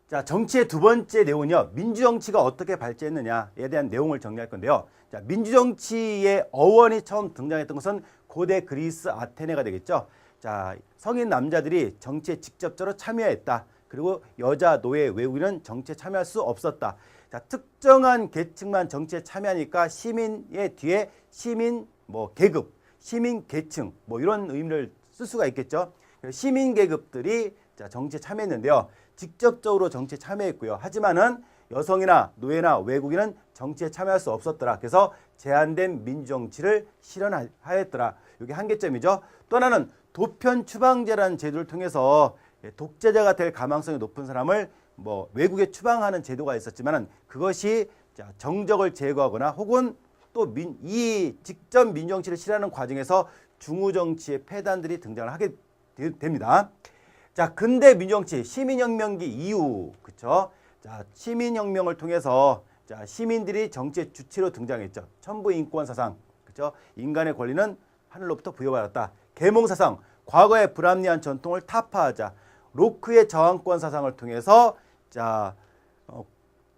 자, 정치의 두 번째 내용은요, 민주정치가 어떻게 발전했느냐에 대한 내용을 정리할 건데요. 자, 민주정치의 어원이 처음 등장했던 것은 고대 그리스 아테네가 되겠죠. 자, 성인 남자들이 정치에 직접적으로 참여했다. 그리고 여자, 노예, 외국인은 정치에 참여할 수 없었다. 자, 특정한 계층만 정치에 참여하니까 시민의 뒤에 시민 계급, 시민 계층 이런 의미를 쓸 수가 있겠죠. 시민 계급들이 자, 정치에 참여했는데요. 직접적으로 정치에 참여했고요. 하지만은 여성이나 노예나 외국인은 정치에 참여할 수 없었더라. 그래서 제한된 민주정치를 실현하였더라. 이게 한계점이죠. 또 하나는 도편 추방제라는 제도를 통해서 독재자가 될 가망성이 높은 사람을 외국에 추방하는 제도가 있었지만은 그것이 정적을 제거하거나 혹은 또 이 직접 민주정치를 실현하는 과정에서 중우정치의 폐단들이 등장을 하게 됩니다. 자, 근대 민주정치 시민혁명기 이후, 그쵸? 자, 시민혁명을 통해서 자, 시민들이 정치의 주체로 등장했죠. 천부인권 사상, 그쵸? 인간의 권리는 하늘로부터 부여받았다. 계몽사상, 과거의 불합리한 전통을 타파하자. 로크의 저항권 사상을 통해서 자,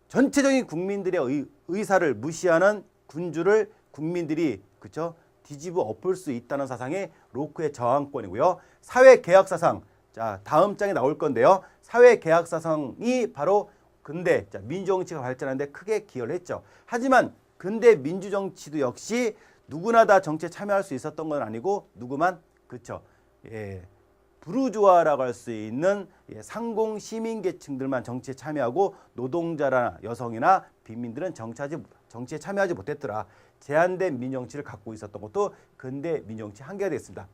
전체적인 국민들의 의사를 무시하는 군주를 국민들이 그쵸? 뒤집어 엎을 수 있다는 사상이 로크의 저항권이고요. 사회개혁사상, 자, 다음 장에 나올 건데요. 사회개혁사상이 바로 근대 민주정치가 발전하는데 크게 기여를 했죠. 하지만 근대 민주정치도 역시 누구나 다 정치에 참여할 수 있었던 건 아니고 누구만 그쵸? 부르주아라고 할 수 있는 상공 시민계층들만 정치에 참여하고 노동자나 여성이나 빈민들은 정치에 참여하지 못했더라. 제한된 민주정치를 갖고 있었던 것도 근대 민주정치 한계가 되겠습니다.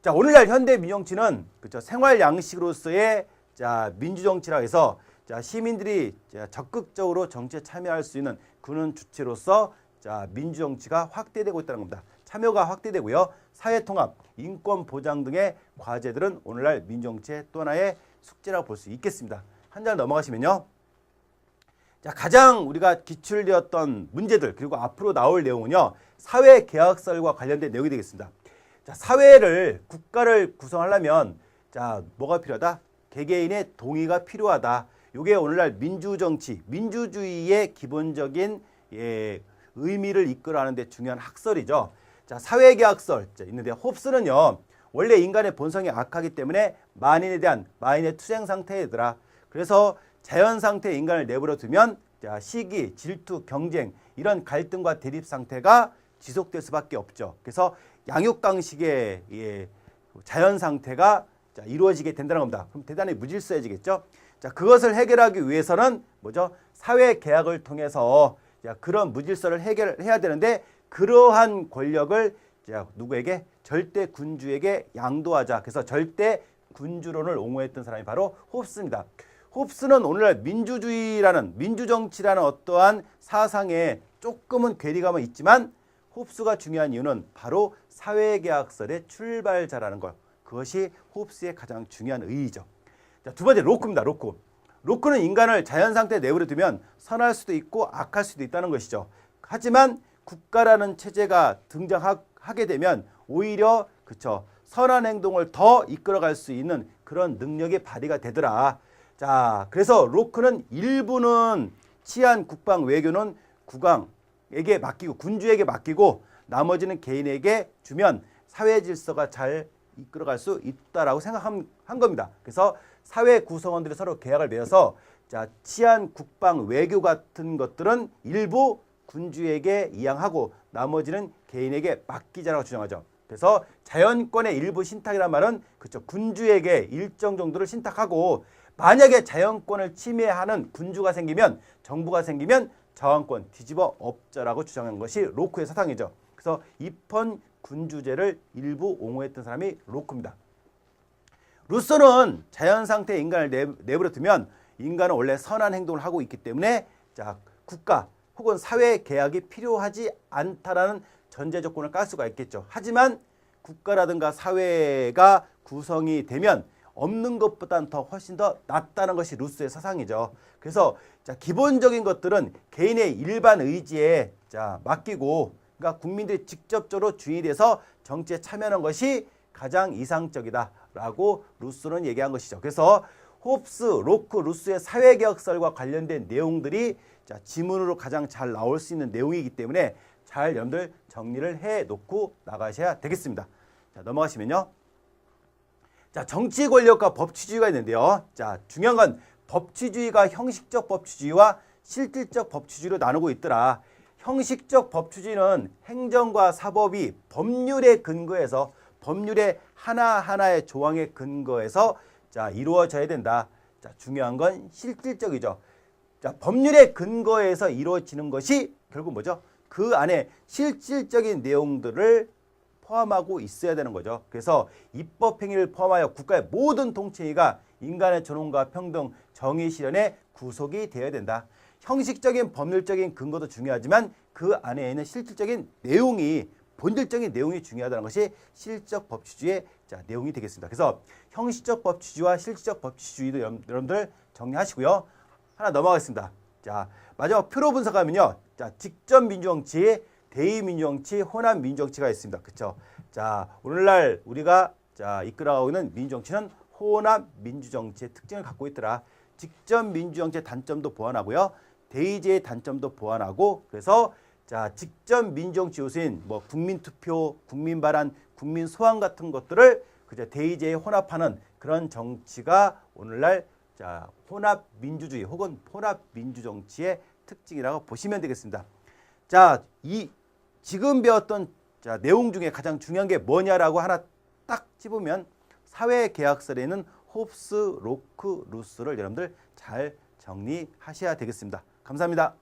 자, 오늘날 현대 민주정치는 그쵸? 생활 양식으로서의 자, 민주정치라 해서 자, 시민들이 적극적으로 정치에 참여할 수 있는 그런 주체로서 자, 민주정치가 확대되고 있다는 겁니다. 참여가 확대되고요. 사회통합, 인권보장 등의 과제들은 오늘날 민주정치의 또 하나의 숙제라고 볼 수 있겠습니다. 한 장 넘어가시면요. 자, 가장 우리가 기출되었던 문제들 그리고 앞으로 나올 내용은요. 사회계약설과 관련된 내용이 되겠습니다. 자, 사회를 국가를 구성하려면 자, 뭐가 필요하다? 개개인의 동의가 필요하다. 이게 오늘날 민주정치, 민주주의의 기본적인 의미를 이끌어가는 데 중요한 학설이죠. 자, 사회계약설 있는데 홉스는요. 원래 인간의 본성이 악하기 때문에 만인의 투쟁 상태이더라. 그래서 자연 상태의 인간을 내버려 두면 자, 시기, 질투, 경쟁 이런 갈등과 대립 상태가 지속될 수밖에 없죠. 그래서 양육강식의 자연 상태가 자, 이루어지게 된다는 겁니다. 그럼 대단히 무질서해지겠죠. 자, 그것을 해결하기 위해서는 뭐죠? 사회계약을 통해서 자, 그런 무질서를 해결해야 되는데 그러한 권력을 자, 누구에게? 절대 군주에게 양도하자. 그래서 절대 군주론을 옹호했던 사람이 바로 홉스입니다. 홉스는 오늘날 민주정치라는 어떠한 사상에 조금은 괴리감은 있지만 홉스가 중요한 이유는 바로 사회계약설의 출발자라는 것. 그것이 홉스의 가장 중요한 의의죠. 자, 두 번째 로크입니다. 로크는 인간을 자연 상태에 내버려 두면 선할 수도 있고 악할 수도 있다는 것이죠. 하지만 국가라는 체제가 등장하게 되면 오히려 그쵸 선한 행동을 더 이끌어갈 수 있는 그런 능력이 발휘가 되더라. 자, 그래서 로크는 일부는 치안, 국방, 외교는 국왕에게 맡기고 군주에게 맡기고 나머지는 개인에게 주면 사회 질서가 잘 이끌어갈 수 있다라고 생각한 겁니다. 그래서 사회 구성원들이 서로 계약을 맺어서 자, 치안, 국방, 외교 같은 것들은 일부 군주에게 이양하고 나머지는 개인에게 맡기자라고 주장하죠. 그래서 자연권의 일부 신탁이란 말은 그쵸 군주에게 일정 정도를 신탁하고 만약에 자연권을 침해하는 군주가 생기면 정부가 생기면 저항권 뒤집어 엎자라고 주장한 것이 로크의 사상이죠. 그래서 입헌 군주제를 일부 옹호했던 사람이 로크입니다. 루소는 자연 상태의 인간을 내버려 두면 인간은 원래 선한 행동을 하고 있기 때문에 자, 국가 혹은 사회 계약이 필요하지 않다라는 전제 조건을 깔 수가 있겠죠. 하지만 국가라든가 사회가 구성이 되면 없는 것보다는 더 훨씬 더 낫다는 것이 루소의 사상이죠. 그래서 자, 기본적인 것들은 개인의 일반 의지에 자, 맡기고 그러니까 국민들이 직접적으로 주인이 돼서 정치에 참여하는 것이 가장 이상적이다라고 루소는 얘기한 것이죠. 그래서 호흡스, 로크, 루스의 사회계약설과 관련된 내용들이 자, 지문으로 가장 잘 나올 수 있는 내용이기 때문에 잘 여러분들 정리를 해 놓고 나가셔야 되겠습니다. 자, 넘어가시면요. 자, 정치 권력과 법치주의가 있는데요. 자, 중요한 건 법치주의가 형식적 법치주의와 실질적 법치주의로 나누고 있더라. 형식적 법치주의는 행정과 사법이 법률에 근거해서 법률의 하나하나의 조항에 근거해서 자, 이루어져야 된다. 자, 중요한 건 실질적이죠. 자, 법률에 근거해서 이루어지는 것이 결국 뭐죠? 그 안에 실질적인 내용들을 포함하고 있어야 되는 거죠. 그래서 입법 행위를 포함하여 국가의 모든 통치가 인간의 존엄과 평등, 정의 실현에 구속이 되어야 된다. 형식적인 법률적인 근거도 중요하지만 그 안에 있는 실질적인 내용이 본질적인 내용이 중요하다는 것이 실질적 법치주의의 자, 내용이 되겠습니다. 그래서 형식적 법치주의와 실질적 법치주의도 여러분들 정리하시고요. 하나 넘어가겠습니다. 자, 마지막 표로 분석하면요. 자, 직접 민주정치, 대의 민주정치, 혼합 민주정치가 있습니다. 그렇죠? 자, 오늘날 우리가 자, 이끌어가고 있는 민주정치는 혼합 민주정치의 특징을 갖고 있더라. 직접 민주정치의 단점도 보완하고요. 대의제의 단점도 보완하고 그래서 자, 직접 민주정치 요소인 뭐 국민투표, 국민발언, 국민소환 같은 것들을 그저 대의제에 혼합하는 그런 정치가 오늘날 자, 혼합 민주주의 혹은 혼합 민주정치의 특징이라고 보시면 되겠습니다. 자, 이 지금 배웠던 자, 내용 중에 가장 중요한 게 뭐냐라고 하나 딱 찝으면 사회계약설에 있는 호흡스, 로크, 루스를 여러분들 잘 정리하셔야 되겠습니다. 감사합니다.